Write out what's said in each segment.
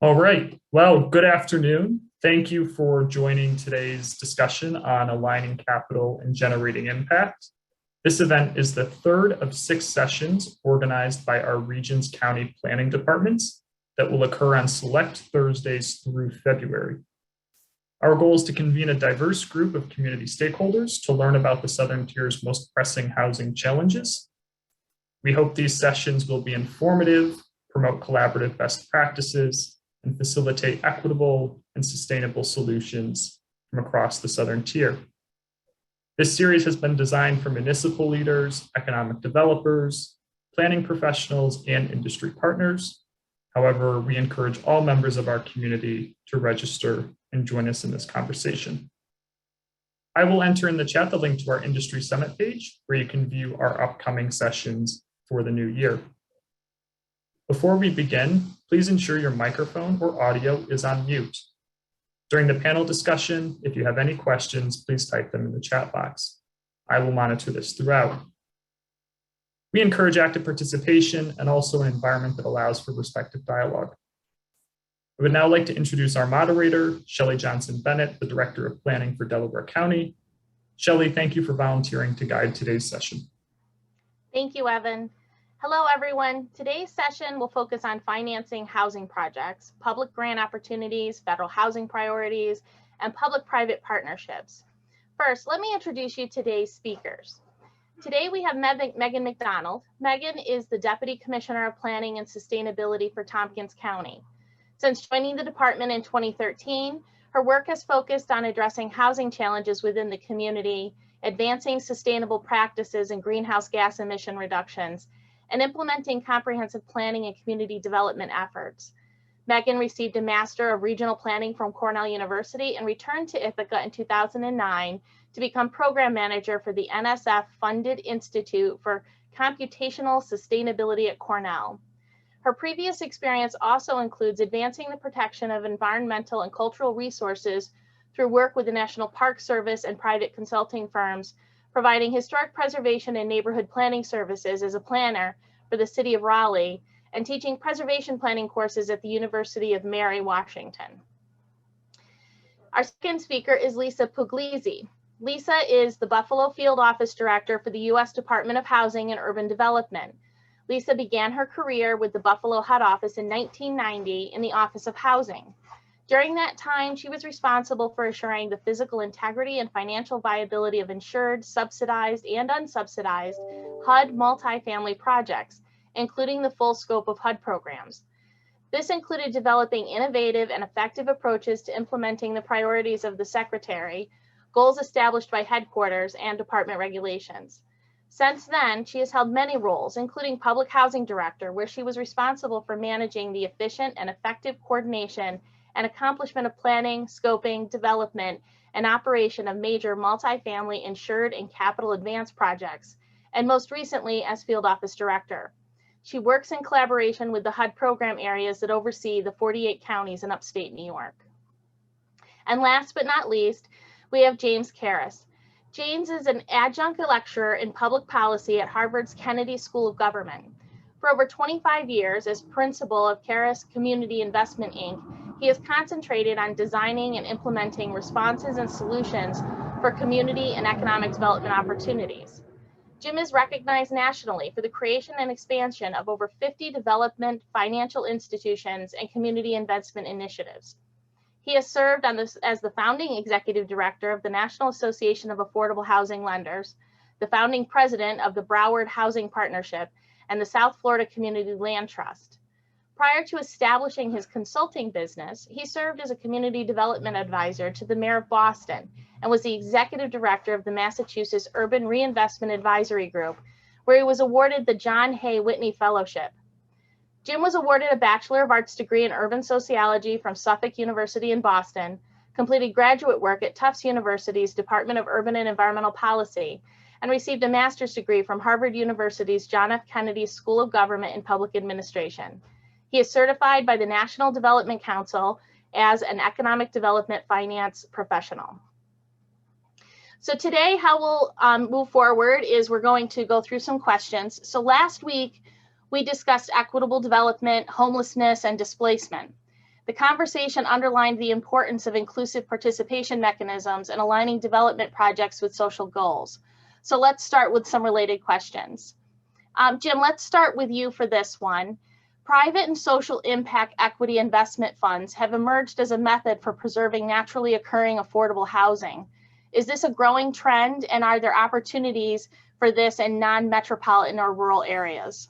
All right. Well, good afternoon. Thank you for joining today's discussion on aligning capital and generating impact. This event is the third of 6 sessions organized by our region's county planning departments that will occur on select Thursdays through February. Our goal is to convene a diverse group of community stakeholders to learn about the Southern Tier's most pressing housing challenges. We hope these sessions will be informative, promote collaborative best practices, and facilitate equitable and sustainable solutions from across the Southern Tier. This series has been designed for municipal leaders, economic developers, planning professionals, and industry partners. However, we encourage all members of our community to register and join us in this conversation. I will enter in the chat the link to our industry summit page where you can view our upcoming sessions for the new year. Before we begin, please ensure your microphone or audio is on mute. During the panel discussion, if you have any questions, please type them in the chat box. I will monitor this throughout. We encourage active participation and also an environment that allows for respectful dialogue. I would now like to introduce our moderator, Shelley Johnson-Bennett, the Director of Planning for Delaware County. Shelley, thank you for volunteering to guide today's session. Thank you, Evan. Hello, everyone. Today's session will focus on financing housing projects, public grant opportunities, federal housing priorities, and public-private partnerships. First, let me introduce you to today's speakers. Today, we have Megan McDonald. Megan is the Deputy Commissioner of Planning and Sustainability for Tompkins County. Since joining the department in 2013, her work has focused on addressing housing challenges within the community, advancing sustainable practices and greenhouse gas emission reductions, and implementing comprehensive planning and community development efforts. Megan received a Master of Regional Planning from Cornell University and returned to Ithaca in 2009 to become Program Manager for the NSF-funded Institute for Computational Sustainability at Cornell. Her previous experience also includes advancing the protection of environmental and cultural resources through work with the National Park Service and private consulting firms, providing historic preservation and neighborhood planning services as a planner for the city of Raleigh, and teaching preservation planning courses at the University of Mary, Washington. Our second speaker is Lisa Puglisi. Lisa is the Buffalo Field Office Director for the U.S. Department of Housing and Urban Development. Lisa began her career with the Buffalo Head Office in 1990 in the Office of Housing. During that time, she was responsible for assuring the physical integrity and financial viability of insured, subsidized, and unsubsidized HUD multifamily projects, including the full scope of HUD programs. This included developing innovative and effective approaches to implementing the priorities of the Secretary, goals established by headquarters, and department regulations. Since then, she has held many roles, including Public Housing Director, where she was responsible for managing the efficient and effective coordination and accomplishment of planning, scoping, development, and operation of major multifamily insured and capital advance projects, and most recently as Field Office Director. She works in collaboration with the HUD program areas that oversee the 48 counties in upstate New York. And last but not least, we have James Karras. James is an adjunct lecturer in public policy at Harvard's Kennedy School of Government. For over 25 years as principal of Karras Community Investment, Inc., he has concentrated on designing and implementing responses and solutions for community and economic development opportunities. Jim is recognized nationally for the creation and expansion of over 50 development, financial institutions, and community investment initiatives. He has served as the founding executive director of the National Association of Affordable Housing Lenders, the founding president of the Broward Housing Partnership, and the South Florida Community Land Trust. Prior to establishing his consulting business, he served as a community development advisor to the mayor of Boston and was the executive director of the Massachusetts Urban Reinvestment Advisory Group, where he was awarded the John Hay Whitney Fellowship. Jim was awarded a Bachelor of Arts degree in Urban Sociology from Suffolk University in Boston, completed graduate work at Tufts University's Department of Urban and Environmental Policy, and received a master's degree from Harvard University's John F. Kennedy School of Government and Public Administration. He is certified by the National Development Council as an economic development finance professional. So today, how we'll move forward is we're going to go through some questions. So last week, we discussed equitable development, homelessness, and displacement. The conversation underlined the importance of inclusive participation mechanisms and aligning development projects with social goals. So let's start with some related questions. Jim, let's start with you for this one. Private and social impact equity investment funds have emerged as a method for preserving naturally occurring affordable housing. Is this a growing trend, and are there opportunities for this in non-metropolitan or rural areas?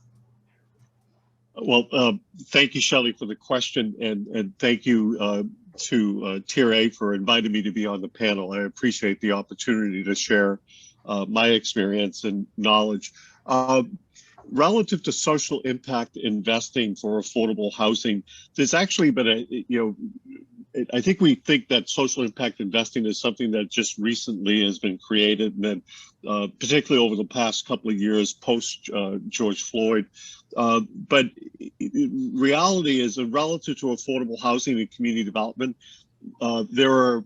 Well, thank you, Shelley, for the question, and thank you to Tier A for inviting me to be on the panel. I appreciate the opportunity to share my experience and knowledge. Relative to social impact investing for affordable housing, there's actually been I think we think that social impact investing is something that just recently has been created, and then particularly over the past couple of years post George Floyd. But reality is, relative to affordable housing and community development, there are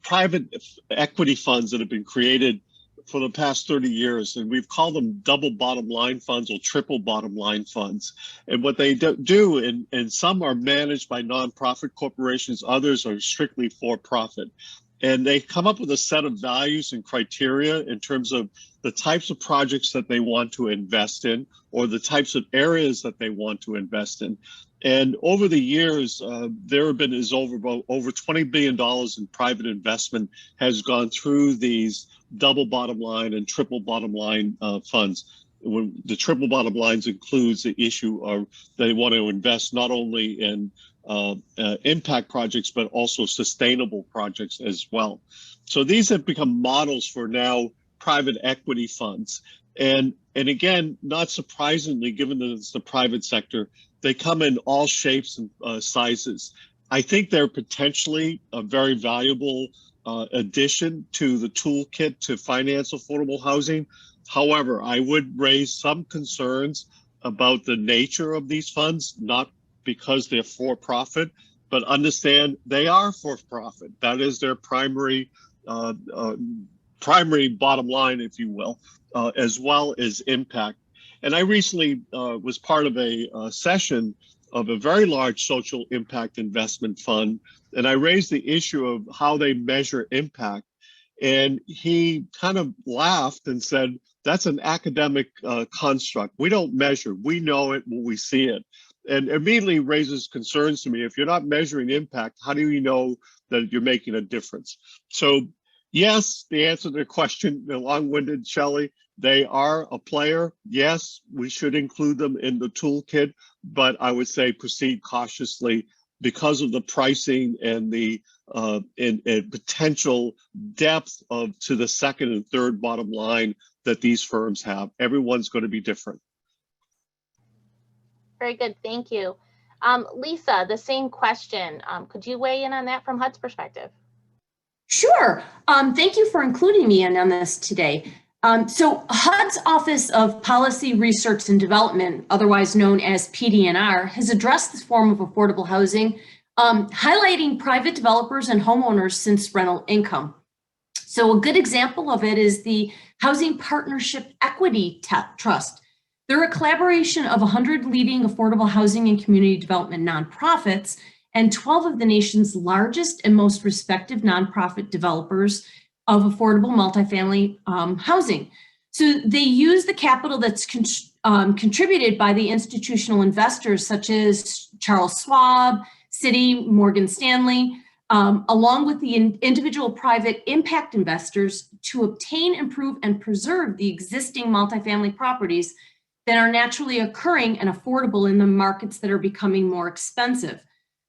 private equity funds that have been created for the past 30 years, and we've called them double bottom line funds or triple bottom line funds. And what they do, and some are managed by nonprofit corporations, others are strictly for profit. And they come up with a set of values and criteria in terms of the types of projects that they want to invest in, or the types of areas that they want to invest in. And over the years, there have been over $20 billion in private investment has gone through these double bottom line and triple bottom line funds. When the triple bottom lines includes the issue of they want to invest not only in impact projects, but also sustainable projects as well. So these have become models for now private equity funds. And again, not surprisingly, given that it's the private sector, they come in all shapes and sizes. I think they're potentially a very valuable addition to the toolkit to finance affordable housing. However, I would raise some concerns about the nature of these funds, not because they're for profit, but understand they are for profit. That is their primary bottom line, if you will, as well as impact. And I recently was part of a session of a very large social impact investment fund, and I raised the issue of how they measure impact. And he kind of laughed and said, that's an academic construct. We don't measure, we know it when we see it. And immediately raises concerns to me. If you're not measuring impact, how do you know that you're making a difference? So yes, the answer to the question, the long-winded Shelley, they are a player. Yes, we should include them in the toolkit, but I would say proceed cautiously because of the pricing and the and potential depth to the second and third bottom line that these firms have. Everyone's going to be different. Very good, thank you. Lisa, the same question. Could you weigh in on that from HUD's perspective? Sure. Thank you for including me in on this today. So HUD's Office of Policy Research and Development, otherwise known as PD&R, has addressed this form of affordable housing, highlighting private developers and homeowners since rental income. So a good example of it is the Housing Partnership Equity Trust. They're a collaboration of 100 leading affordable housing and community development nonprofits and 12 of the nation's largest and most respected nonprofit developers of affordable multifamily housing. So they use the capital that's contributed by the institutional investors such as Charles Schwab, Citi, Morgan Stanley, along with the individual private impact investors to obtain, improve, and preserve the existing multifamily properties that are naturally occurring and affordable in the markets that are becoming more expensive.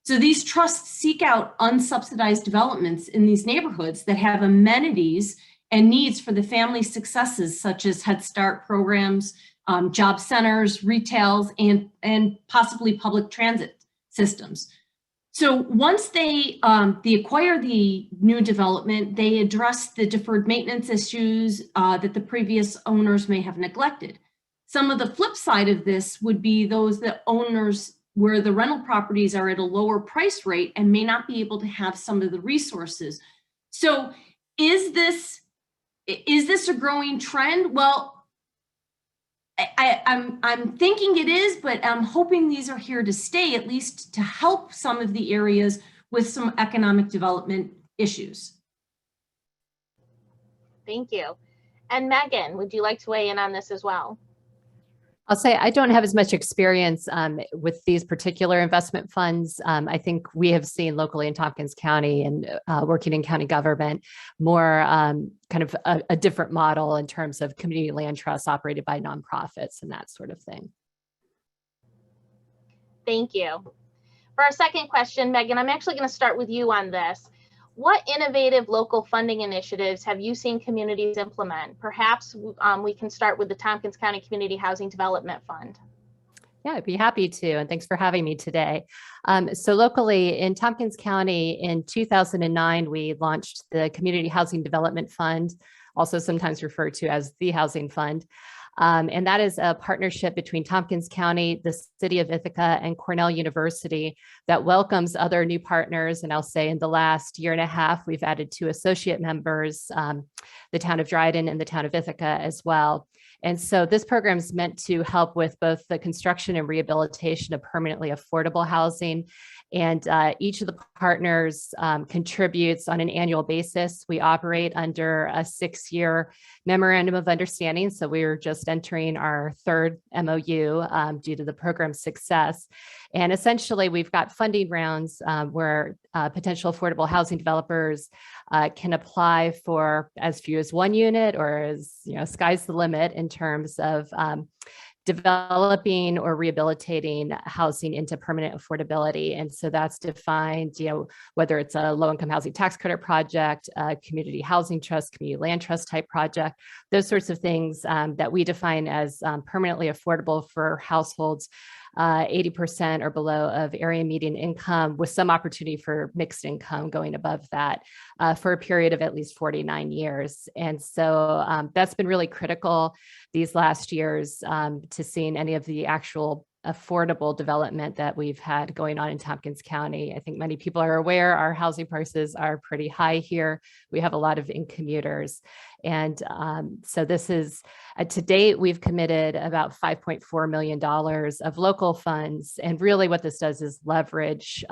So these trusts seek out unsubsidized developments in these neighborhoods that have amenities and needs for the family successes such as Head Start programs, job centers, retails, and possibly public transit systems. So once they acquire the new development, they address the deferred maintenance issues that the previous owners may have neglected. Some of the flip side of this would be those that owners where the rental properties are at a lower price rate and may not be able to have some of the resources. So is this a growing trend? Well, I'm thinking it is, but I'm hoping these are here to stay, at least to help some of the areas with some economic development issues. Thank you. And Megan, would you like to weigh in on this as well? I'll say I don't have as much experience with these particular investment funds. I think we have seen locally in Tompkins County and working in county government more kind of a different model in terms of community land trusts operated by nonprofits and that sort of thing. Thank you. For our second question, Megan, I'm actually going to start with you on this. What innovative local funding initiatives have you seen communities implement? Perhaps we can start with the Tompkins County Community Housing Development Fund. Yeah, I'd be happy to, and thanks for having me today. So locally in Tompkins County in 2009, we launched the Community Housing Development Fund, also sometimes referred to as the Housing Fund. And that is a partnership between Tompkins County, the city of Ithaca, and Cornell University that welcomes other new partners. And I'll say in the last year and a half, we've added 2 associate members, the town of Dryden and the town of Ithaca as well. And so this program is meant to help with both the construction and rehabilitation of permanently affordable housing. And each of the partners contributes on an annual basis. We operate under a 6-year memorandum of understanding. So we are just entering our 3rd MOU due to the program's success. And essentially, we've got funding rounds where potential affordable housing developers can apply for as few as 1 unit, or as, sky's the limit in terms of developing or rehabilitating housing into permanent affordability. And so that's defined, whether it's a low-income housing tax credit project, a community housing trust, community land trust type project, those sorts of things that we define as permanently affordable for households 80% or below of area median income, with some opportunity for mixed income going above that for a period of at least 49 years. And so that's been really critical these last years to seeing any of the actual affordable development that we've had going on in Tompkins County. I think many people are aware our housing prices are pretty high here. We have a lot of in-commuters. And so this is, to date, we've committed about $5.4 million of local funds. And really what this does is leverage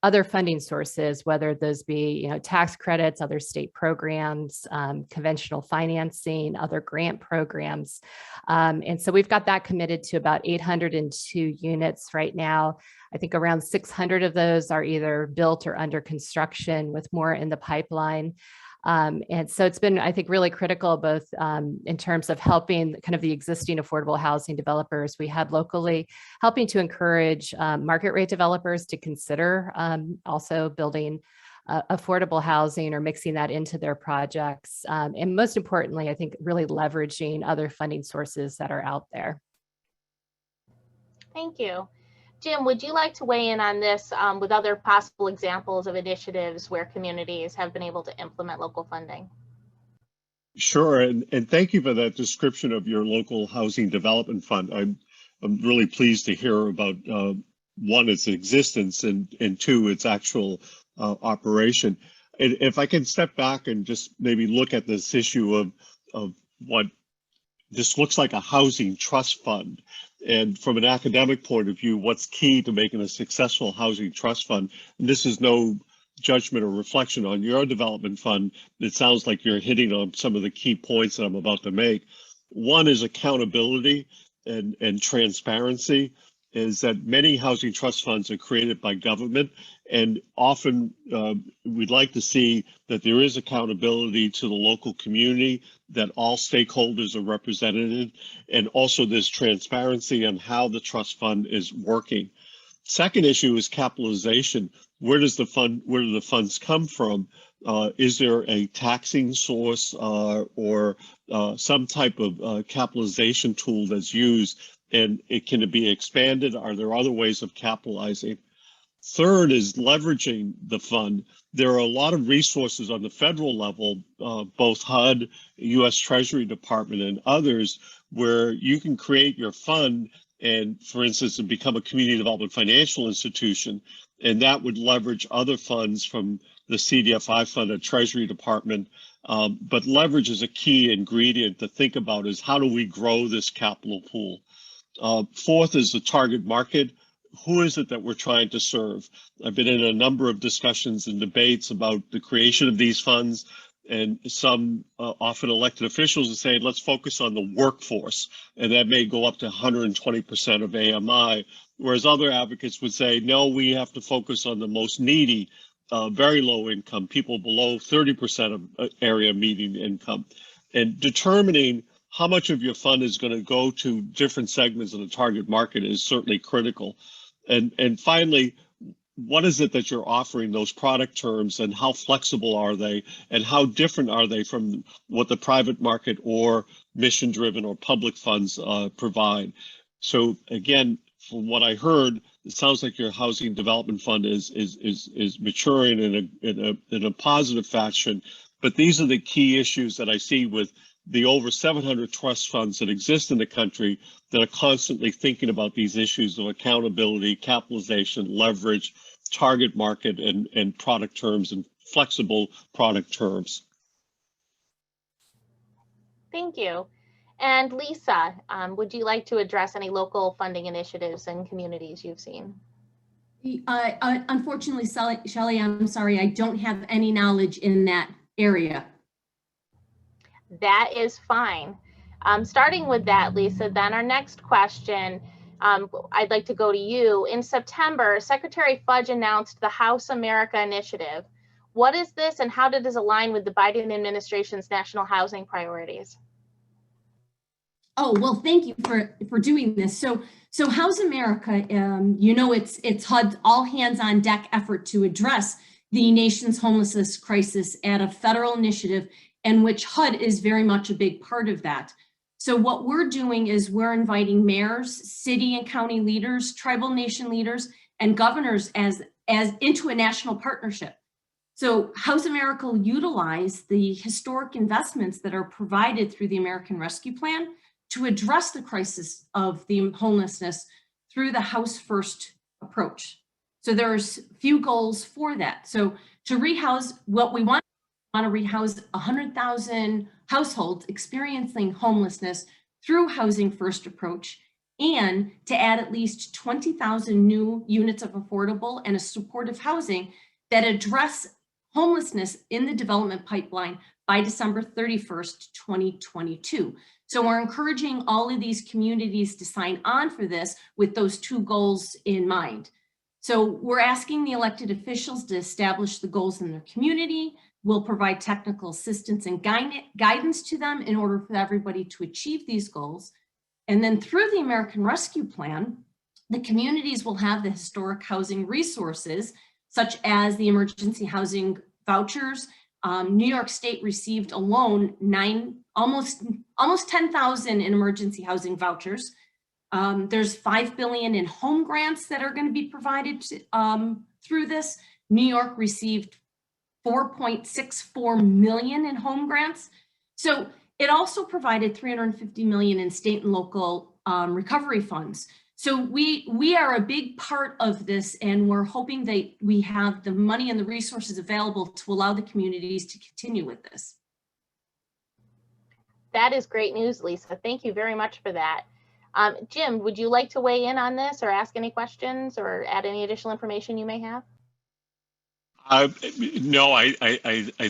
other funding sources, whether those be tax credits, other state programs, conventional financing, other grant programs. And so we've got that committed to about 802 units right now. I think around 600 of those are either built or under construction, with more in the pipeline. And so it's been, I think, really critical, both in terms of helping kind of the existing affordable housing developers we had locally, helping to encourage market rate developers to consider also building affordable housing or mixing that into their projects. And most importantly, I think really leveraging other funding sources that are out there. Thank you. Jim, would you like to weigh in on this with other possible examples of initiatives where communities have been able to implement local funding? Sure, and thank you for that description of your local housing development fund. I'm really pleased to hear about one, its existence, and 2, its actual operation. And if I can step back and just maybe look at this issue of what this looks like, a housing trust fund. And from an academic point of view, what's key to making a successful housing trust fund? And this is no judgment or reflection on your development fund. It sounds like you're hitting on some of the key points that I'm about to make. One is accountability and transparency. Is that many housing trust funds are created by government, and often we'd like to see that there is accountability to the local community, that all stakeholders are represented, and also there's transparency on how the trust fund is working. Second issue is capitalization. Where do the funds come from? Is there a taxing source or some type of capitalization tool that's used? And can it be expanded? Are there other ways of capitalizing? Third is leveraging the fund. There are a lot of resources on the federal level, both HUD, U.S. Treasury Department, and others, where you can create your fund and, for instance, become a community development financial institution. And that would leverage other funds from the CDFI fund, a Treasury Department, But leverage is a key ingredient to think about is how do we grow this capital pool? Fourth is the target market. Who is it that we're trying to serve? I've been in a number of discussions and debates about the creation of these funds, and some often elected officials are saying, let's focus on the workforce, and that may go up to 120% of AMI, whereas other advocates would say, no, we have to focus on the most needy, very low income, people below 30% of area median income, and determining how much of your fund is going to go to different segments of the target market is certainly critical. And finally, what is it that you're offering those product terms, and how flexible are they, and how different are they from what the private market or mission-driven or public funds provide? So again, from what I heard, it sounds like your housing development fund is maturing in a positive fashion. But these are the key issues that I see with the over 700 trust funds that exist in the country that are constantly thinking about these issues of accountability, capitalization, leverage, target market, and product terms, and flexible product terms. Thank you. And Lisa, would you like to address any local funding initiatives and communities you've seen? Unfortunately, Shelley, I'm sorry, I don't have any knowledge in that area. That is fine. Starting with that, Lisa, then our next question, I'd like to go to you. In September, Secretary Fudge announced the House America Initiative. What is this, and how did this align with the Biden administration's national housing priorities? Oh, well, thank you for doing this. So House America, you know, it's HUD's all hands on deck effort to address the nation's homelessness crisis at a federal initiative, and which HUD is very much a big part of that. So what we're doing is we're inviting mayors, city and county leaders, tribal nation leaders, and governors as into a national partnership. So House America will utilize the historic investments that are provided through the American Rescue Plan to address the crisis of the homelessness through the House First approach. So there's few goals for that. So to rehouse, what we want to rehouse 100,000 households experiencing homelessness through Housing First approach, and to add at least 20,000 new units of affordable and supportive housing that address homelessness in the development pipeline by December 31st, 2022. So we're encouraging all of these communities to sign on for this with those two goals in mind. So we're asking the elected officials to establish the goals in their community. We'll provide technical assistance and guidance to them in order for everybody to achieve these goals. And then through the American Rescue Plan, the communities will have the historic housing resources, such as the emergency housing vouchers. New York State received alone almost 10,000 in emergency housing vouchers. There's $5 billion in home grants that are going to be provided through this. New York received $4.64 million in home grants. So it also provided $350 million in state and local recovery funds. So we are a big part of this, and we're hoping that we have the money and the resources available to allow the communities to continue with this. That is great news, Lisa. Thank you very much for that. Jim, would you like to weigh in on this or ask any questions or add any additional information you may have? No, I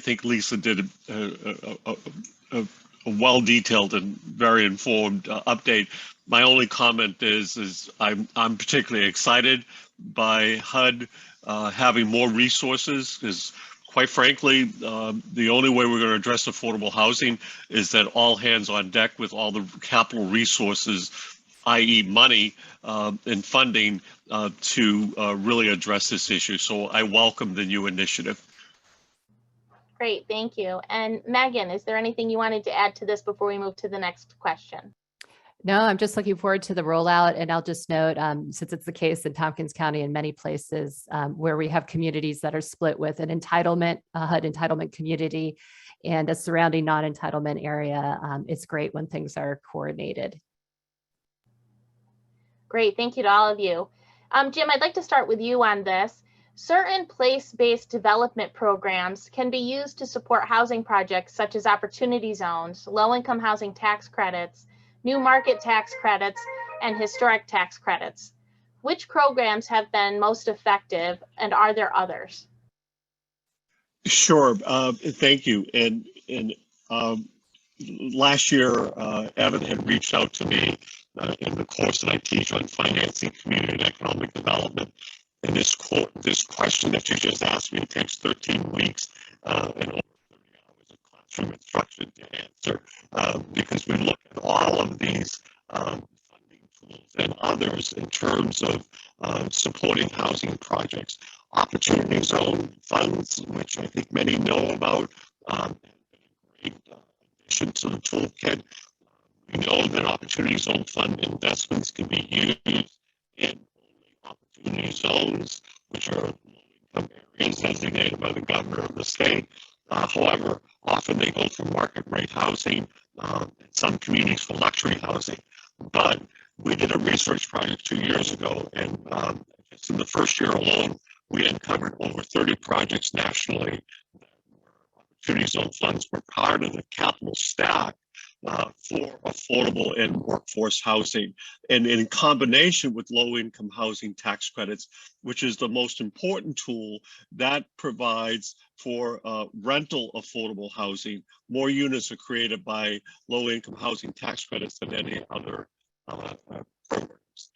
think Lisa did a well-detailed and very informed update. My only comment is I'm particularly excited by HUD having more resources, because quite frankly, the only way we're going to address affordable housing is that all hands on deck with all the capital resources, i.e. money and funding to really address this issue. So I welcome the new initiative. Great, thank you. And Megan, is there anything you wanted to add to this before we move to the next question? No, I'm just looking forward to the rollout. And I'll just note, since it's the case in Tompkins County and many places where we have communities that are split with an entitlement, HUD entitlement community and a surrounding non-entitlement area, it's great when things are coordinated. Great, thank you to all of you. Jim, I'd like to start with you on this. Certain place-based development programs can be used to support housing projects such as opportunity zones, low-income housing tax credits, new market tax credits, and historic tax credits. Which programs have been most effective, and are there others? Sure. Thank you. And last year, Evan had reached out to me in the course that I teach on financing community and economic development. And this question that you just asked me takes 13 weeks and over 30 hours of classroom instruction to answer because we look at all of these funding tools and others in terms of supporting housing projects. Opportunity zone funds, which I think many know about, have been a great addition to the toolkit. We know that opportunity zone fund investments can be used in opportunity zones, which are low-income areas designated by the governor of the state. However, often they go for market rate housing, in some communities for luxury housing. But we did a research project 2 years ago, and just in the first year alone, we uncovered over 30 projects nationally that were opportunity zone funds were part of the capital stack for affordable and workforce housing, and in combination with low-income housing tax credits, which is the most important tool that provides for rental affordable housing. More units are created by low-income housing tax credits than any other programs.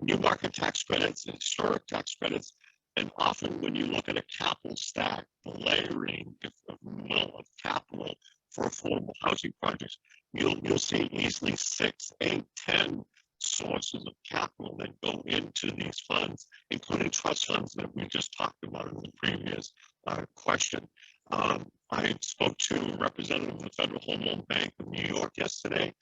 New market tax credits and historic tax credits. And often when you look at a capital stack, the layering of capital for affordable housing projects, you'll see easily 6, 8, 10 sources of capital that go into these funds, including trust funds that we just talked about in the previous question. I spoke to a representative of the Federal Home Loan Bank of New York yesterday.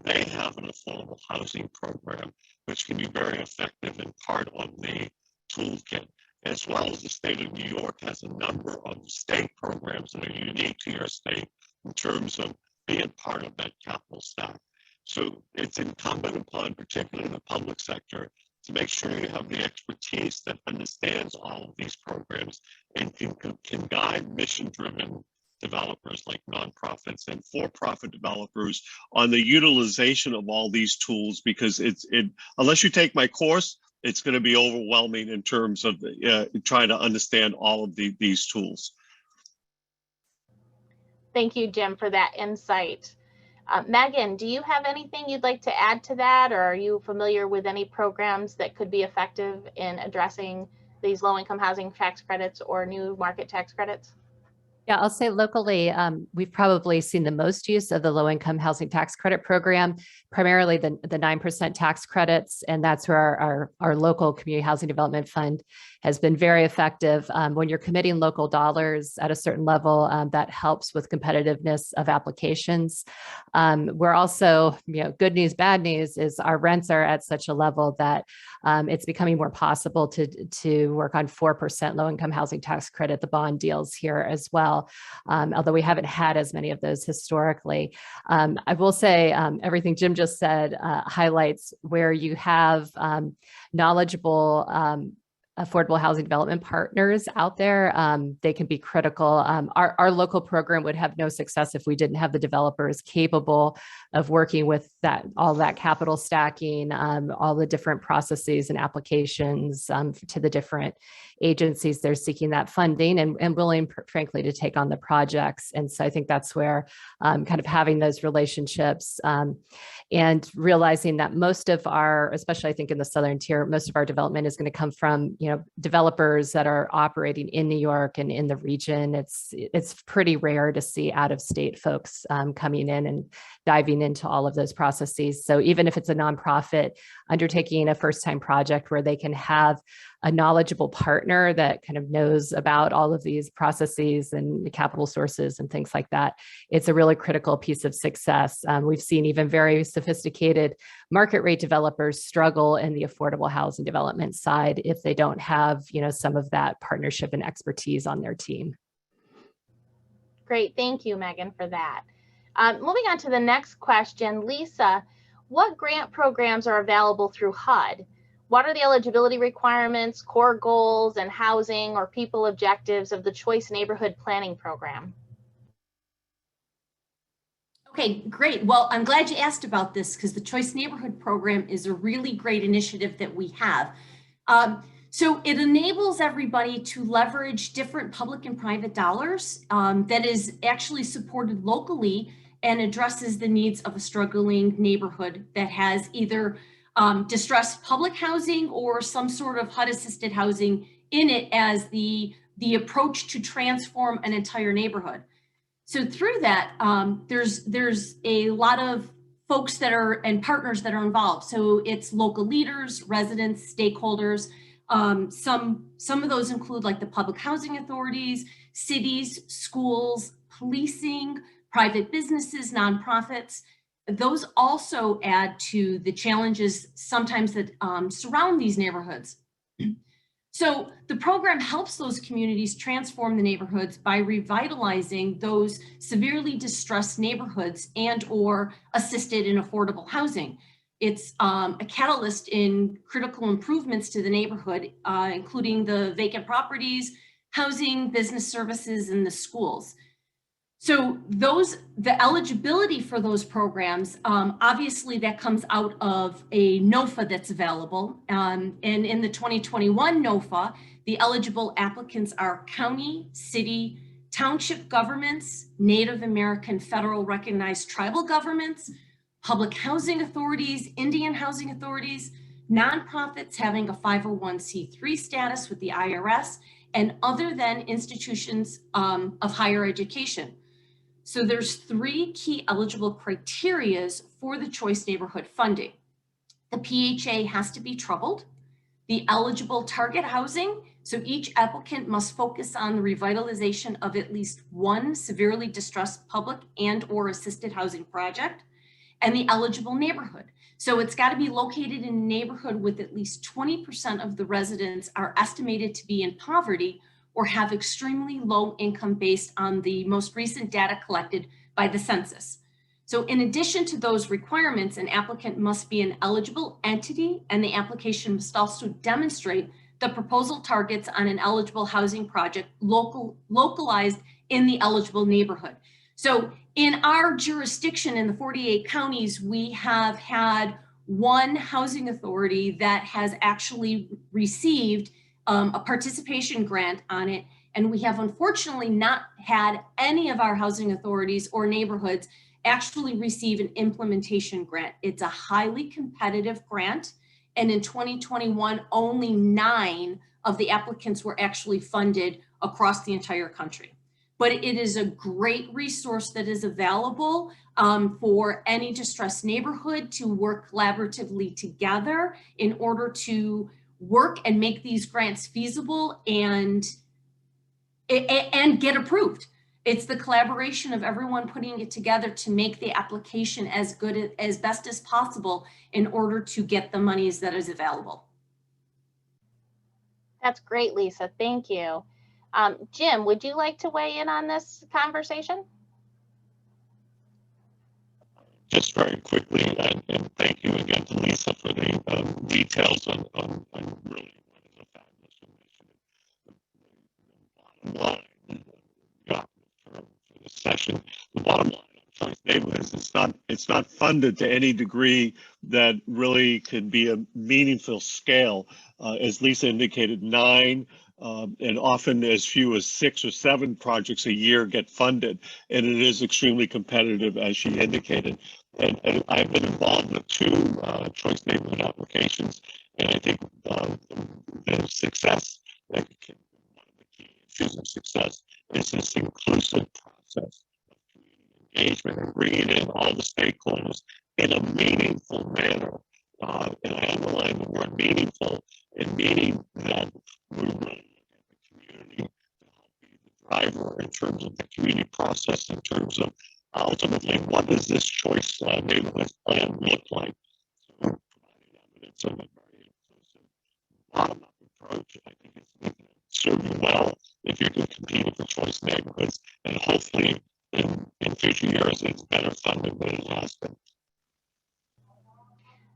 They have an affordable housing program, which can be very effective and part of the toolkit, as well as the state of New York has a number of state programs that are unique to your state in terms of being part of that capital stack. So it's incumbent upon, particularly the public sector, to make sure you have the expertise that understands all of these programs and can guide mission-driven developers like nonprofits and for-profit developers on the utilization of all these tools, because unless you take my course, it's going to be overwhelming in terms of trying to understand all of these tools. Thank you, Jim, for that insight. Megan, do you have anything you'd like to add to that, or are you familiar with any programs that could be effective in addressing these low-income housing tax credits or new market tax credits? Yeah, I'll say locally, we've probably seen the most use of the low-income housing tax credit program, primarily the 9% tax credits, and that's where our local community housing development fund has been very effective. When you're committing local dollars at a certain level, that helps with competitiveness of applications. We're also, good news, bad news is our rents are at such a level that it's becoming more possible to work on 4% low-income housing tax credit, the bond deals here as well, although we haven't had as many of those historically. I will say everything Jim just said highlights where you have knowledgeable affordable housing development partners out there. They can be critical. Our local program would have no success if we didn't have the developers capable of working with all that capital stacking, all the different processes and applications to the different agencies they're seeking that funding and willing, frankly, to take on the projects. And so I think that's where kind of having those relationships and realizing that most of our, especially I think in the Southern tier, most of our development is going to come from, developers that are operating in New York and in the region. It's pretty rare to see out-of-state folks coming in and diving into all of those processes. So even if it's a nonprofit undertaking a first-time project where they can have a knowledgeable partner that kind of knows about all of these processes and the capital sources and things like that, it's a really critical piece of success. We've seen even very sophisticated market rate developers struggle in the affordable housing development side if they don't have, some of that partnership and expertise on their team. Great, thank you, Megan, for that. Moving on to the next question, Lisa, what grant programs are available through HUD? What are the eligibility requirements, core goals, and housing or people objectives of the Choice Neighborhood Planning Program? Okay, great. Well, I'm glad you asked about this because the Choice Neighborhood Program is a really great initiative that we have. So it enables everybody to leverage different public and private dollars that is actually supported locally and addresses the needs of a struggling neighborhood that has either distressed public housing or some sort of HUD-assisted housing in it as the approach to transform an entire neighborhood. So through that, there's a lot of folks that are and partners that are involved. So it's local leaders, residents, stakeholders. Some of those include like the public housing authorities, cities, schools, policing, private businesses, nonprofits. Those also add to the challenges sometimes that surround these neighborhoods. So the program helps those communities transform the neighborhoods by revitalizing those severely distressed neighborhoods and or assisted in affordable housing. It's a catalyst in critical improvements to the neighborhood, including the vacant properties, housing, business services, and the schools. So the eligibility for those programs, obviously that comes out of a NOFA that's available. And in the 2021 NOFA, the eligible applicants are county, city, township governments, Native American federal recognized tribal governments, public housing authorities, Indian housing authorities, nonprofits having a 501c3 status with the IRS, and other than institutions of higher education. So there's 3 key eligible criterias for the Choice Neighborhood funding. The PHA has to be troubled, the eligible target housing, so each applicant must focus on the revitalization of at least one severely distressed public and or assisted housing project, and the eligible neighborhood. So it's got to be located in a neighborhood with at least 20% of the residents are estimated to be in poverty or have extremely low income based on the most recent data collected by the census. So in addition to those requirements, an applicant must be an eligible entity, and the application must also demonstrate the proposal targets on an eligible housing project localized in the eligible neighborhood. So in our jurisdiction in the 48 counties, we have had one housing authority that has actually received a participation grant on it. And we have unfortunately not had any of our housing authorities or neighborhoods actually receive an implementation grant. It's a highly competitive grant. And in 2021, only 9 of the applicants were actually funded across the entire country. But it is a great resource that is available for any distressed neighborhood to work collaboratively together in order to work and make these grants feasible and get approved. It's the collaboration of everyone putting it together to make the application as good as best as possible in order to get the monies that is available. That's great, Lisa. Thank you. Jim, would you like to weigh in on this conversation? Just very quickly, and thank you again to Lisa for the details on really what is a fabulous initiative. The bottom line, for this session, the bottom line of Choice Neighborhoods, it's not funded to any degree that really could be a meaningful scale. As Lisa indicated, 9 and often as few as 6 or 7 projects a year get funded, and it is extremely competitive, as she indicated. And I've been involved with 2 Choice Neighborhood applications, and I think the success, one of the key issues of success, is this inclusive process of community engagement and bringing in all the stakeholders in a meaningful manner. And I underline the word meaningful, and meaning that we really look at the community to help be the driver in terms of the community process, in terms of ultimately what does this Choice Neighborhood plan look like. So providing evidence of a very inclusive bottom-up approach, I think it's going to serve you well if you're competing for Choice Neighborhoods, and hopefully in future years it's better funded than it has been.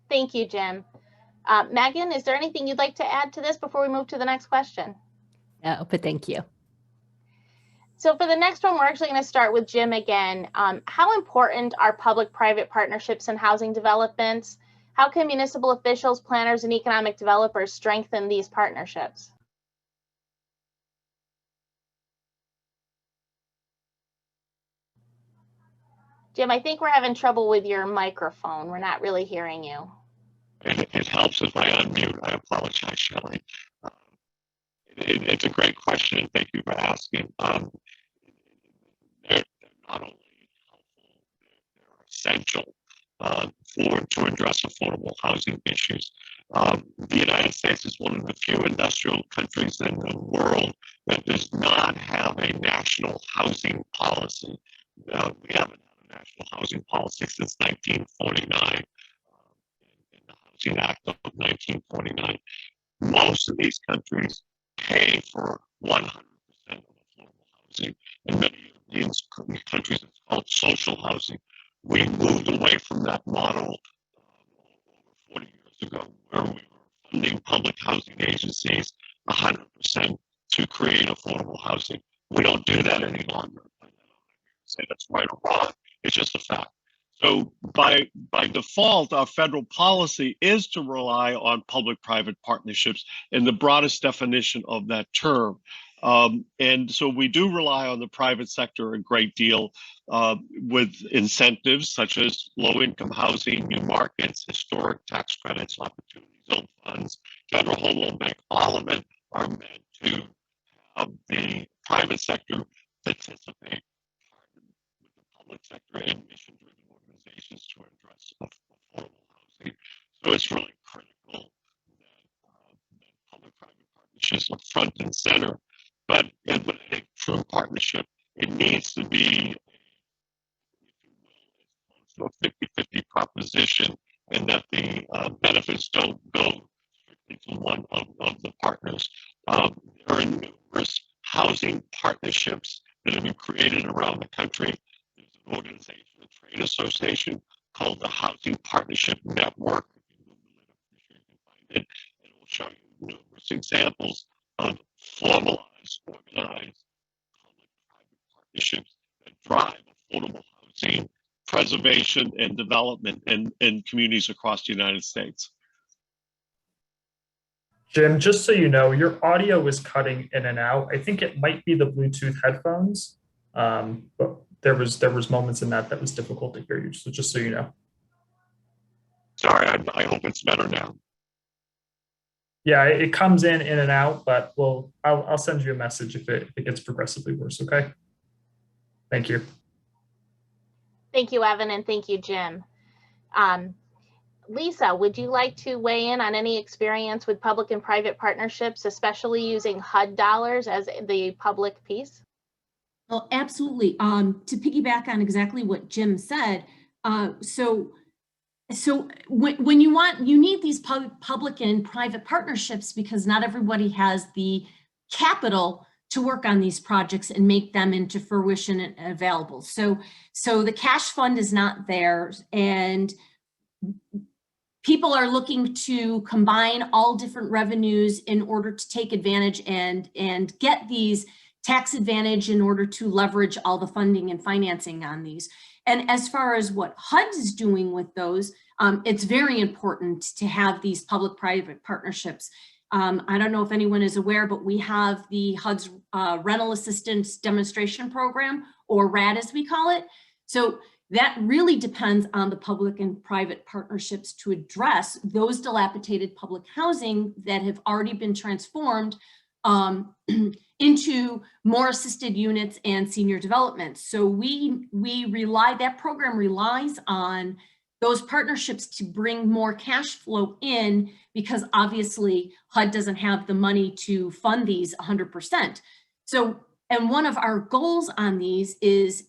Thank you, Jim. Megan, is there anything you'd like to add to this before we move to the next question? No, but thank you. So for the next one, we're actually going to start with Jim again. How important are public-private partnerships in housing developments? How can municipal officials, planners, and economic developers strengthen these partnerships? Jim, I think we're having trouble with your microphone. We're not really hearing you. It helps if I unmute. I apologize, Shelley. It's a great question, and thank you for asking. They're not only helpful, they're essential to address affordable housing issues. The United States is one of the few industrial countries in the world that does not have a national housing policy. We haven't had a national housing policy since 1949, in the Housing Act of 1949. Most of these countries pay for 100% of affordable housing, and many of these countries it's called social housing. We moved away from that model over 40 years ago, where we were funding public housing agencies 100% to create affordable housing. We don't do that any longer. I don't say that's right or wrong. It's just a fact. So by default, our federal policy is to rely on public-private partnerships in the broadest definition of that term. And so we do rely on the private sector a great deal with incentives such as low-income housing, new markets, historic tax credits, opportunity zone funds, general home loan bank. All of it are meant to have the private sector participate with the public sector and mission-driven organizations to address affordable housing. So it's really critical that public-private partnerships are front and center. But with a true partnership, it needs to be, if you will, as opposed to a 50-50 proposition, and that the benefits don't go strictly to one of the partners. There are numerous housing partnerships that have been created around the country. There's an organization, a trade association called the Housing Partnership Network. If you Google it, I'm sure you can find it. And it will show you numerous examples of formalized, organized public-private partnerships that drive affordable housing preservation and development in communities across the United States. Jim, just so you know, your audio is cutting in and out. I think it might be the Bluetooth headphones, but there was moments in that was difficult to hear you. So just so you know. Sorry, I hope it's better now. Yeah, it comes in and out, but I'll send you a message if it gets progressively worse. Okay. Thank you. Thank you, Evan, and thank you, Jim. Lisa, would you like to weigh in on any experience with public and private partnerships, especially using HUD dollars as the public piece? Well, absolutely. To piggyback on exactly what Jim said, so when you need these public and private partnerships because not everybody has the capital to work on these projects and make them into fruition and available. So the cash fund is not there, and people are looking to combine all different revenues in order to take advantage and get these tax advantage in order to leverage all the funding and financing on these. And as far as what HUD is doing with those, it's very important to have these public-private partnerships. I don't know if anyone is aware, but we have the HUD's Rental Assistance Demonstration Program, or RAD as we call it. So that really depends on the public and private partnerships to address those dilapidated public housing that have already been transformed into more assisted units and senior development. So that program relies on those partnerships to bring more cash flow in, because obviously HUD doesn't have the money to fund these 100%. So, and one of our goals on these is,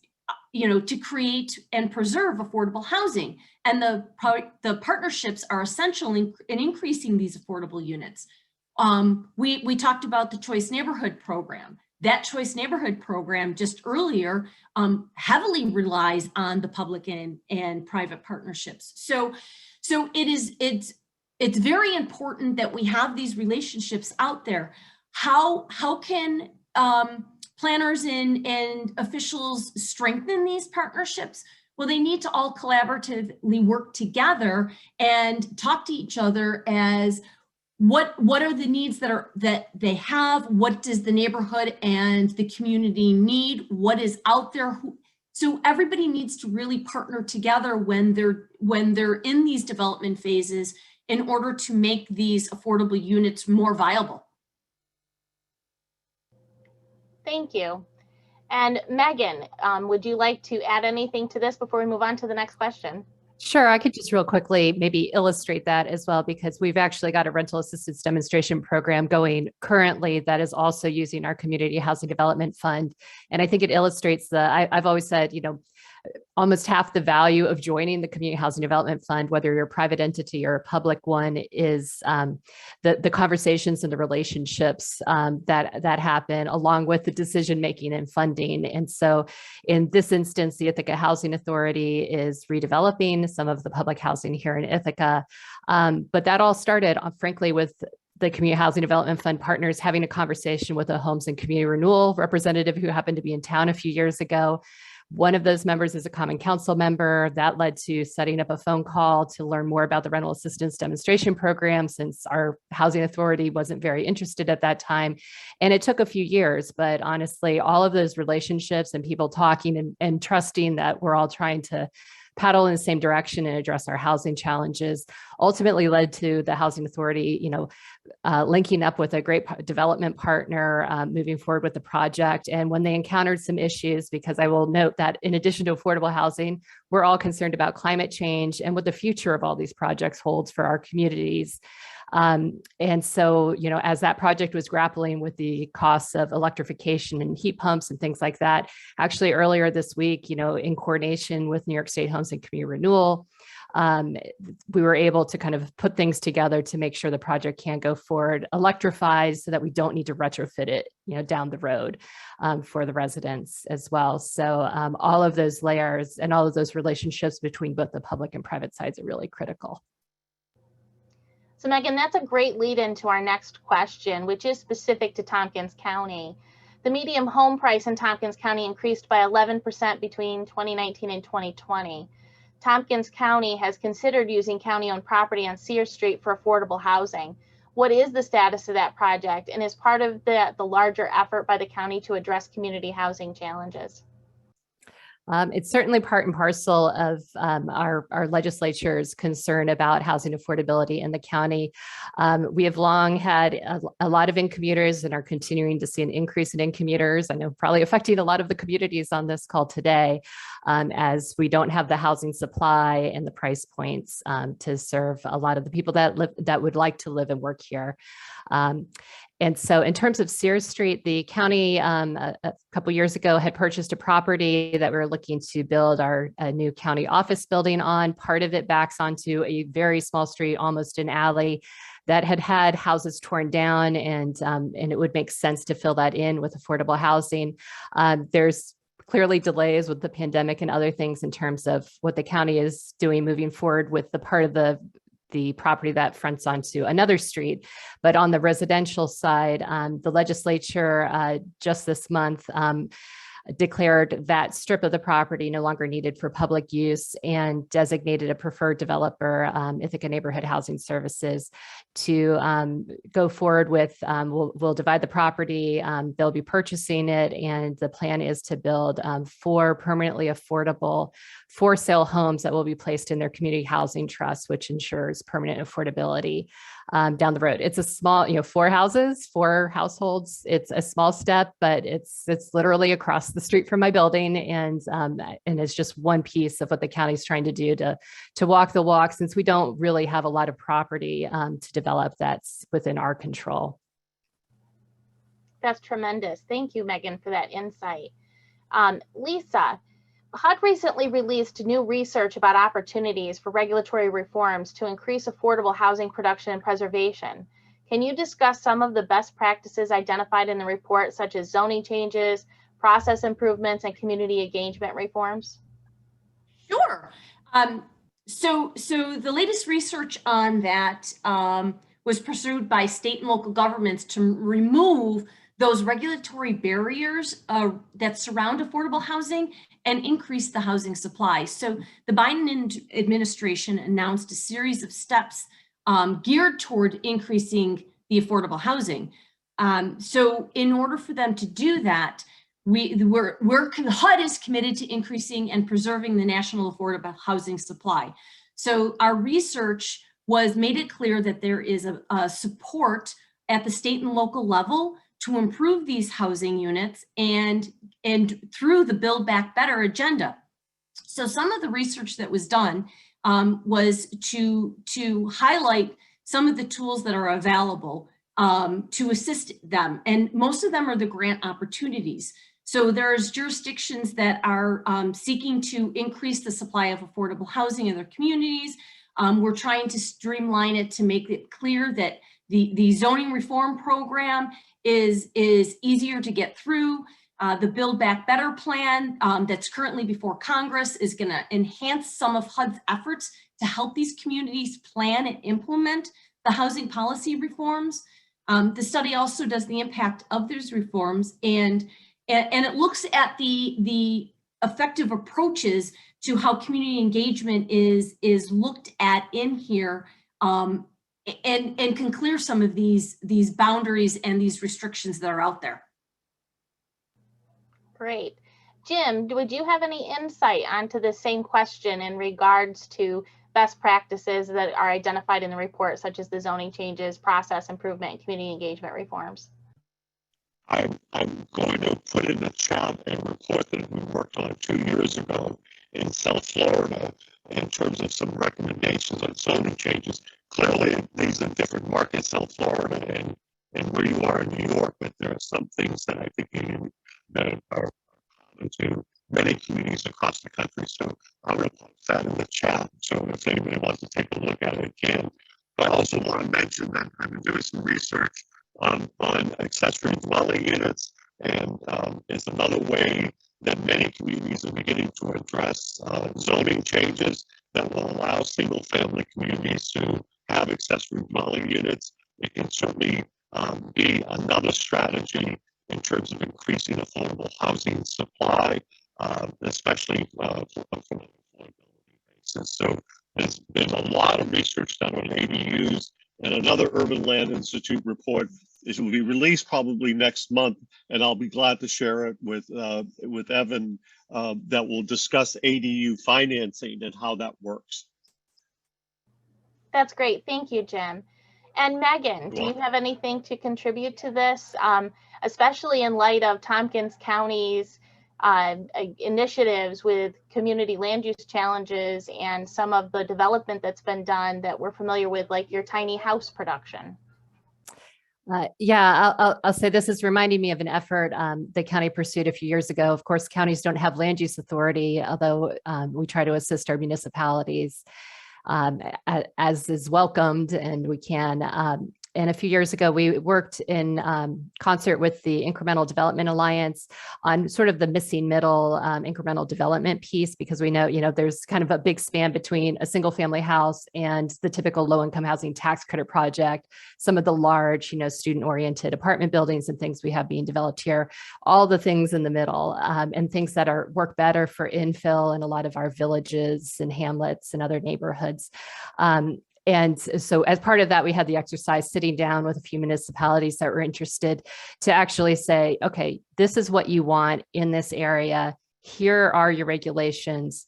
to create and preserve affordable housing. And the partnerships are essential in increasing these affordable units. We talked about the Choice Neighborhood Program. That Choice Neighborhood Program just earlier heavily relies on the public and private partnerships. So it's it's very important that we have these relationships out there. How can planners and officials strengthen these partnerships? Well, they need to all collaboratively work together and talk to each other as what are the needs that they have, what does the neighborhood and the community need, what is out there. So everybody needs to really partner together when they're in these development phases in order to make these affordable units more viable. Thank you. And Megan, would you like to add anything to this before we move on to the next question? Sure, I could just real quickly maybe illustrate that as well, because we've actually got a rental assistance demonstration program going currently that is also using our community housing development fund. And I think it illustrates I've always said, almost half the value of joining the community housing development fund, whether you're a private entity or a public one, is the conversations and the relationships that happen along with the decision making and funding. And so in this instance, the Ithaca Housing Authority is redeveloping some of the public housing here in Ithaca. But that all started, frankly, with the Community Housing Development Fund partners having a conversation with a homes and community renewal representative who happened to be in town a few years ago. One of those members is a common council member. That led to setting up a phone call to learn more about the rental assistance demonstration program, since our housing authority wasn't very interested at that time. And it took a few years, but honestly, all of those relationships and people talking and trusting that we're all trying to paddle in the same direction and address our housing challenges ultimately led to the housing authority, linking up with a great development partner, moving forward with the project. And when they encountered some issues, because I will note that in addition to affordable housing, we're all concerned about climate change and what the future of all these projects holds for our communities. And so, as that project was grappling with the costs of electrification and heat pumps and things like that, actually earlier this week, in coordination with New York State Homes and Community Renewal, we were able to kind of put things together to make sure the project can go forward, electrified, so that we don't need to retrofit it, down the road for the residents as well. So all of those layers and all of those relationships between both the public and private sides are really critical. So Megan, that's a great lead into our next question, which is specific to Tompkins County. The median home price in Tompkins County increased by 11% between 2019 and 2020. Tompkins County has considered using county-owned property on Sears Street for affordable housing. What is the status of that project, and is part of the larger effort by the county to address community housing challenges? It's certainly part and parcel of our legislature's concern about housing affordability in the county. We have long had a lot of in-commuters and are continuing to see an increase in in-commuters. I know probably affecting a lot of the communities on this call today, as we don't have the housing supply and the price points to serve a lot of the people that would like to live and work here. And so in terms of Sears Street, the county a couple years ago had purchased a property that we were looking to build our new county office building on. Part of it backs onto a very small street, almost an alley, that had houses torn down, and it would make sense to fill that in with affordable housing. There's clearly delays with the pandemic and other things in terms of what the county is doing moving forward with the part of the property that fronts onto another street. But on the residential side, the legislature just this month declared that strip of the property no longer needed for public use and designated a preferred developer, Ithaca Neighborhood Housing Services, to go forward with. We'll divide the property. They'll be purchasing it, and the plan is to build 4 permanently affordable for-sale homes that will be placed in their community housing trust, which ensures permanent affordability down the road. It's a small, 4 houses, 4 households. It's a small step, but it's literally across the street from my building, and it's just one piece of what the county's trying to do to walk the walk, since we don't really have a lot of property to develop that's within our control. That's tremendous. Thank you, Megan, for that insight. Lisa, HUD recently released new research about opportunities for regulatory reforms to increase affordable housing production and preservation. Can you discuss some of the best practices identified in the report, such as zoning changes, process improvements, and community engagement reforms? Sure. So the latest research on that was pursued by state and local governments to remove those regulatory barriers that surround affordable housing and increase the housing supply. So the Biden administration announced a series of steps geared toward increasing the affordable housing. So in order for them to do that, HUD is committed to increasing and preserving the national affordable housing supply. So our research made it clear that there is a support at the state and local level to improve these housing units and through the Build Back Better agenda. So some of the research that was done was to highlight some of the tools that are available to assist them. And most of them are the grant opportunities. So there's jurisdictions that are seeking to increase the supply of affordable housing in their communities. We're trying to streamline it to make it clear that the zoning reform program is easier to get through. The Build Back Better plan that's currently before Congress is going to enhance some of HUD's efforts to help these communities plan and implement the housing policy reforms. The study also does the impact of those reforms, and it looks at the effective approaches to how community engagement is looked at in here, and can clear some of these boundaries and these restrictions that are out there. Great. Jim, would you have any insight onto the same question in regards to best practices that are identified in the report, such as the zoning changes, process improvement, and community engagement reforms? I'm going to put in the chat a report that we worked on 2 years ago in South Florida in terms of some recommendations on zoning changes. Clearly, these are different markets, South Florida and where you are in New York, but there are some things that I think that are common to many communities across the country. So I'm going to put that in the chat. So if anybody wants to take a look at it, can. But I also want to mention that I've been doing some research on accessory dwelling units, and it's another way that many communities are beginning to address zoning changes that will allow single-family communities to have accessory dwelling units. It can certainly be another strategy in terms of increasing affordable housing supply, especially from an affordability basis. So there's been a lot of research done on ADUs. And another Urban Land Institute report will be released probably next month, and I'll be glad to share it with Evan, that will discuss ADU financing and how that works. That's great. Thank you, Jim. And Megan, do you have anything to contribute to this, especially in light of Tompkins County's initiatives with community land use challenges and some of the development that's been done that we're familiar with, like your tiny house production? Yeah, I'll say this is reminding me of an effort the county pursued a few years ago. Of course, counties don't have land use authority, although we try to assist our municipalities as is welcomed, and we can. And a few years ago, we worked in concert with the Incremental Development Alliance on sort of the missing middle incremental development piece, because we know, there's kind of a big span between a single family house and the typical low income housing tax credit project. Some of the large, student oriented apartment buildings and things we have being developed here, all the things in the middle, and things that work better for infill in a lot of our villages and hamlets and other neighborhoods. And so as part of that, we had the exercise sitting down with a few municipalities that were interested to actually say, okay, this is what you want in this area. Here are your regulations.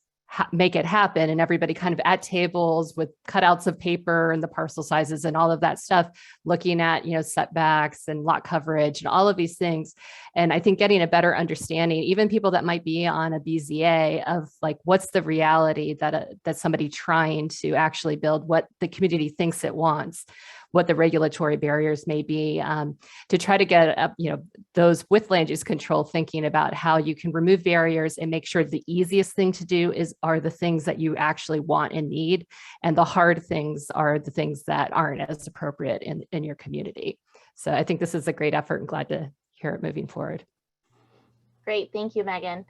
Make it happen. And everybody kind of at tables with cutouts of paper and the parcel sizes and all of that stuff, looking at, setbacks and lot coverage and all of these things. And I think getting a better understanding, even people that might be on a BZA, of like, what's the reality that somebody trying to actually build what the community thinks it wants, what the regulatory barriers may be, to try to get those with land use control thinking about how you can remove barriers and make sure the easiest thing to do are the things that you actually want and need, and the hard things are the things that aren't as appropriate in your community. So I think this is a great effort and glad to hear it moving forward. Great, thank you, Megan.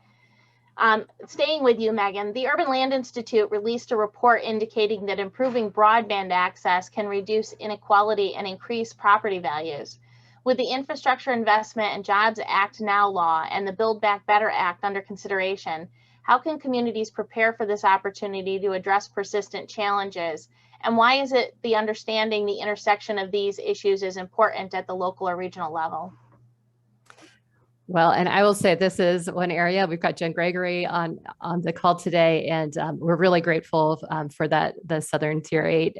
Staying with you, Megan, the Urban Land Institute released a report indicating that improving broadband access can reduce inequality and increase property values. With the Infrastructure Investment and Jobs Act now law and the Build Back Better Act under consideration, how can communities prepare for this opportunity to address persistent challenges? And why is it the understanding the intersection of these issues is important at the local or regional level? Well, and I will say this is one area. We've got Jen Gregory on the call today, and we're really grateful for that, the Southern Tier 8,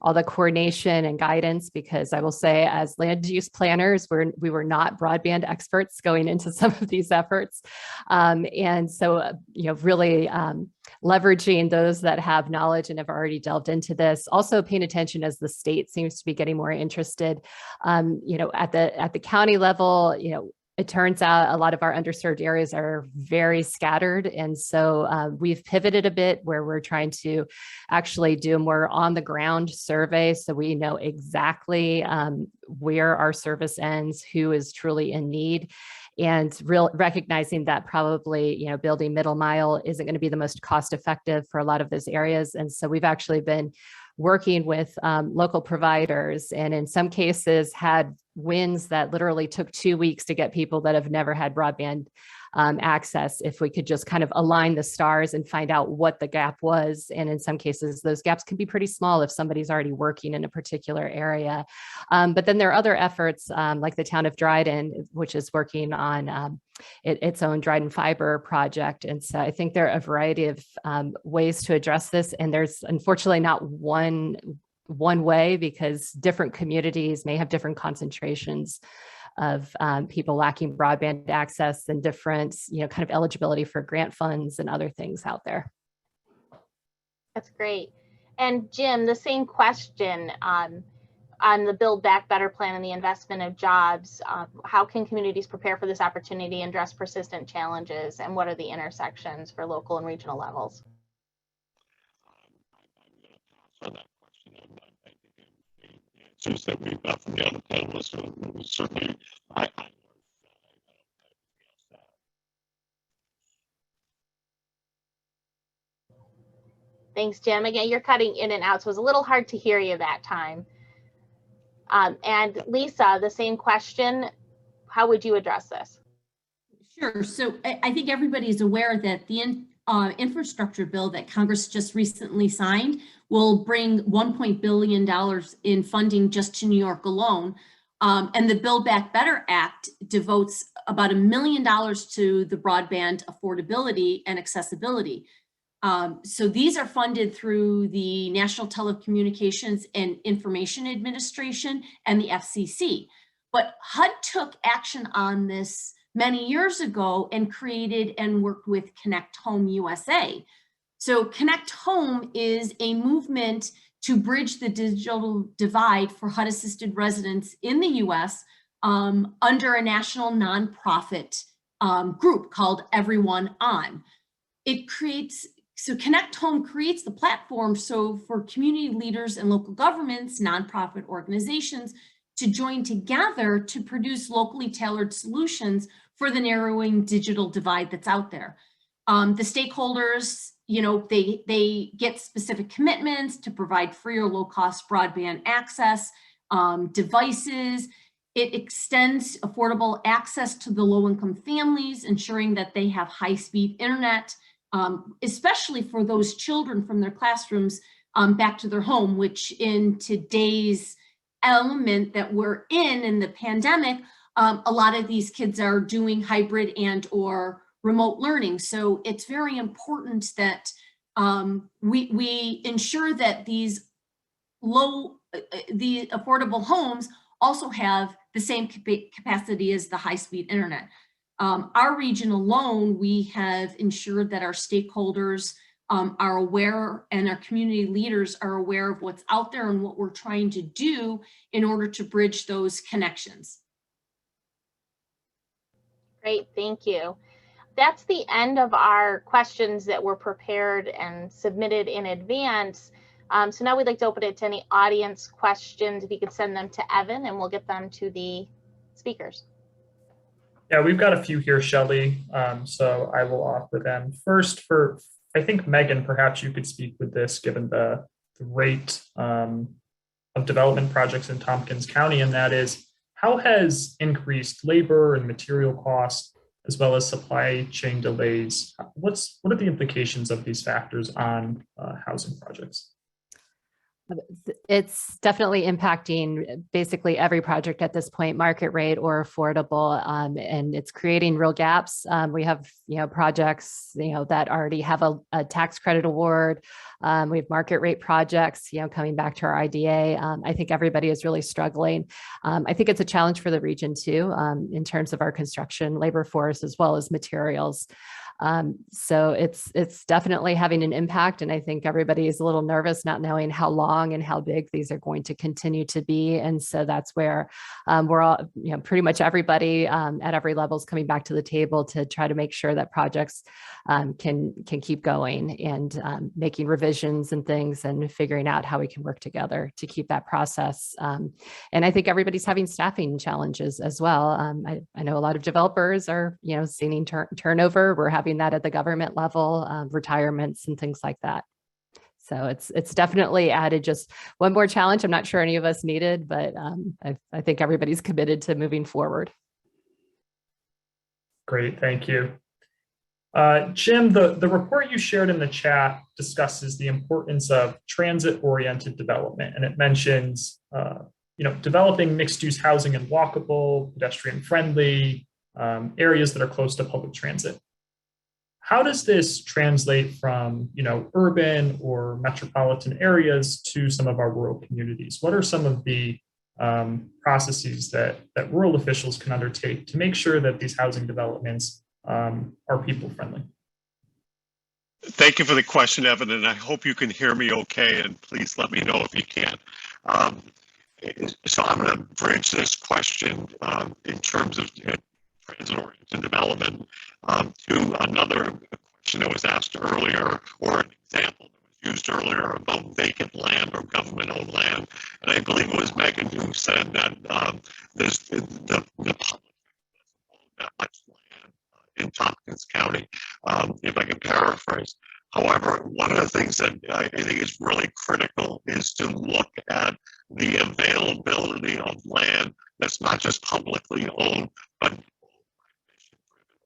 all the coordination and guidance, because I will say as land use planners, we were not broadband experts going into some of these efforts. And so, really leveraging those that have knowledge and have already delved into this. Also paying attention as the state seems to be getting more interested, at the county level, it turns out a lot of our underserved areas are very scattered. And so we've pivoted a bit where we're trying to actually do a more on the ground survey. So we know exactly where our service ends, who is truly in need, and recognizing that probably, building middle mile isn't going to be the most cost effective for a lot of those areas. And so we've actually been working with local providers, and in some cases had wins that literally took 2 weeks to get people that have never had broadband access, if we could just kind of align the stars and find out what the gap was. And in some cases, those gaps can be pretty small if somebody's already working in a particular area. But then there are other efforts like the town of Dryden, which is working on its own Dryden Fiber project. And so I think there are a variety of ways to address this. And there's unfortunately not one way, because different communities may have different concentrations of people lacking broadband access and different, kind of eligibility for grant funds and other things out there. That's great. And Jim, the same question on the Build Back Better plan and the investment of jobs. How can communities prepare for this opportunity and address persistent challenges? And what are the intersections for local and regional levels? I'm going to pass on that question. I think the answers that we've got from the other panelists will certainly, Thanks, Jim. Again, you're cutting in and out, so it was a little hard to hear you that time. And Lisa, the same question. How would you address this? Sure. So I think everybody's aware that the infrastructure bill that Congress just recently signed will bring $1 billion in funding just to New York alone. And the Build Back Better Act devotes about $1 million to the broadband affordability and accessibility. So these are funded through the National Telecommunications and Information Administration and the FCC. But HUD took action on this many years ago and created and worked with Connect Home USA. So Connect Home is a movement to bridge the digital divide for HUD-assisted residents in the US under a national nonprofit group called Everyone On. So Connect Home creates the platform so for community leaders and local governments, nonprofit organizations, to join together to produce locally tailored solutions for the narrowing digital divide that's out there. The stakeholders, they get specific commitments to provide free or low cost broadband access, devices. It extends affordable access to the low income families, ensuring that they have high speed internet, especially for those children from their classrooms back to their home, which in today's element that we're in the pandemic, a lot of these kids are doing hybrid and or remote learning. So it's very important that we ensure that the affordable homes also have the same capacity as the high-speed internet. Our region alone, we have ensured that our stakeholders are aware and our community leaders are aware of what's out there and what we're trying to do in order to bridge those connections. Great, thank you. That's the end of our questions that were prepared and submitted in advance. So now we'd like to open it to any audience questions. If you could send them to Evan and we'll get them to the speakers. Yeah, we've got a few here, Shelley, so I will offer them. First, I think Megan, perhaps you could speak with this, given the rate of development projects in Tompkins County, and that is, how has increased labor and material costs, as well as supply chain delays, what are the implications of these factors on housing projects? It's definitely impacting basically every project at this point, market rate or affordable, and it's creating real gaps. We have, projects, that already have a tax credit award. We have market rate projects, coming back to our IDA. I think everybody is really struggling. I think it's a challenge for the region too, in terms of our construction labor force as well as materials. So it's definitely having an impact. And I think everybody is a little nervous not knowing how long and how big these are going to continue to be. And so that's where we're all, pretty much everybody at every level is coming back to the table to try to make sure that projects can keep going and making revisions and things and figuring out how we can work together to keep that process. And I think everybody's having staffing challenges as well. I know a lot of developers are, seeing turnover. We're having that at the government level, retirements and things like that. So it's definitely added just one more challenge. I'm not sure any of us needed, but I think everybody's committed to moving forward. Great, thank you. Jim, the report you shared in the chat discusses the importance of transit-oriented development, and it mentions developing mixed-use housing and walkable, pedestrian-friendly areas that are close to public transit. How does this translate from, urban or metropolitan areas to some of our rural communities? What are some of the processes that rural officials can undertake to make sure that these housing developments are people-friendly? Thank you for the question, Evan, and I hope you can hear me okay, and please let me know if you can. So I'm going to bridge this question in terms of transit-oriented development to another question that was asked earlier, or an example that was used earlier about vacant land or government-owned land. And I believe it was Megan who said that there's the public doesn't own that much land in Tompkins County, if I can paraphrase. However, one of the things that I think is really critical is to look at the availability of land that's not just publicly owned, but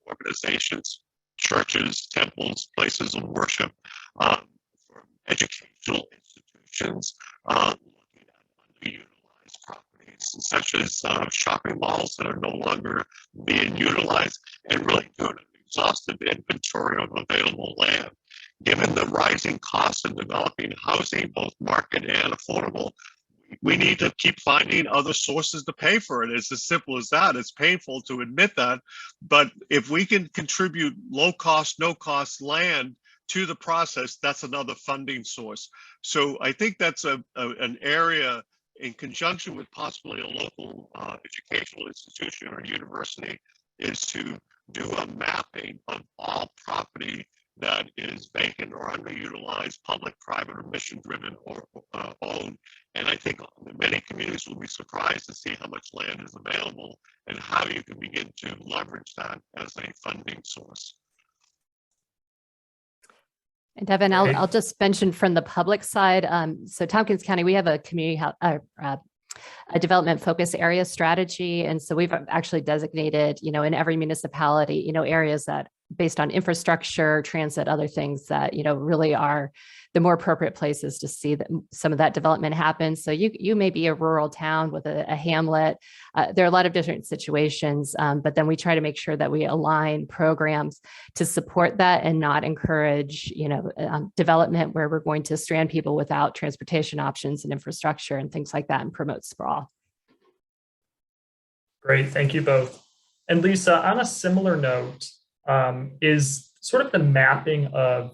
organizations, churches, temples, places of worship, educational institutions, looking at underutilized properties such as shopping malls that are no longer being utilized, and really doing an exhaustive inventory of available land. Given the rising costs of developing housing, both market and affordable, we need to keep finding other sources to pay for it. It's as simple as that. It's painful to admit that, but if we can contribute low cost, no cost land to the process, that's another funding source. So I think that's an area in conjunction with possibly a local educational institution or university, is to do a mapping of all property that is vacant or underutilized, public, private, or mission-driven or owned. And I think many communities will be surprised to see how much land is available and how you can begin to leverage that as a funding source. And Devin, I'll just mention from the public side. So Tompkins County, we have a community a development focus area strategy. And so we've actually designated, in every municipality, areas that based on infrastructure, transit, other things that, really are the more appropriate places to see that some of that development happen. So you may be a rural town with a hamlet. There are a lot of different situations, but then we try to make sure that we align programs to support that and not encourage, development where we're going to strand people without transportation options and infrastructure and things like that and promote sprawl. Great, thank you both. And Lisa, on a similar note, is sort of the mapping of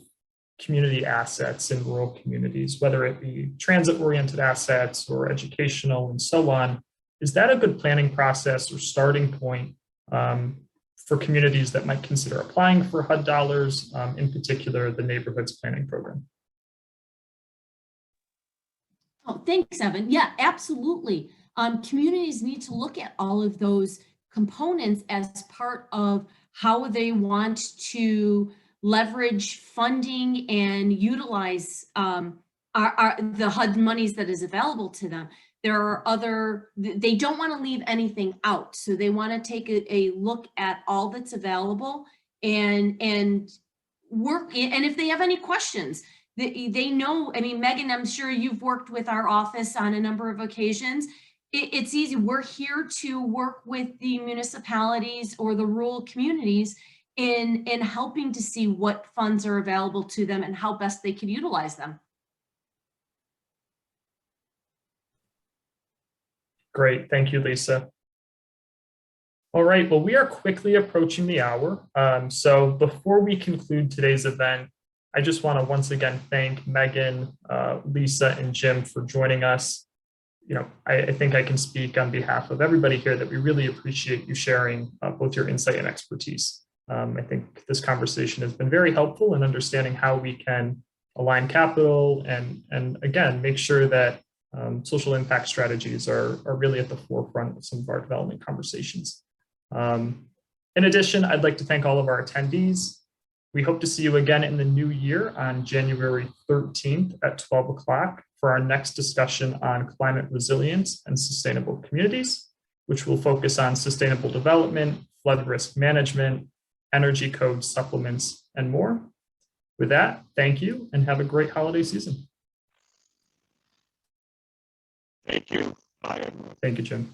community assets in rural communities, whether it be transit-oriented assets or educational and so on, is that a good planning process or starting point for communities that might consider applying for HUD dollars, in particular the Neighborhoods Planning Program? Oh, thanks, Evan. Yeah, absolutely. Communities need to look at all of those components as part of how they want to leverage funding and utilize the HUD monies that is available to them. There are they don't want to leave anything out. So they want to take a look at all that's available and work. And if they have any questions, they know, I mean, Megan, I'm sure you've worked with our office on a number of occasions. It's easy. We're here to work with the municipalities or the rural communities in helping to see what funds are available to them and how best they can utilize them. Great. Thank you, Lisa. All right. Well, we are quickly approaching the hour. So before we conclude today's event, I just want to once again thank Megan, Lisa, and Jim for joining us. You know, I think I can speak on behalf of everybody here that we really appreciate you sharing both your insight and expertise. I think this conversation has been very helpful in understanding how we can align capital and again, make sure that social impact strategies are really at the forefront of some of our development conversations. In addition, I'd like to thank all of our attendees. We hope to see you again in the new year on January 13th at 12 o'clock for our next discussion on climate resilience and sustainable communities, which will focus on sustainable development, flood risk management, energy code supplements, and more. With that, thank you and have a great holiday season. Thank you. Bye, everyone. Thank you, Jim.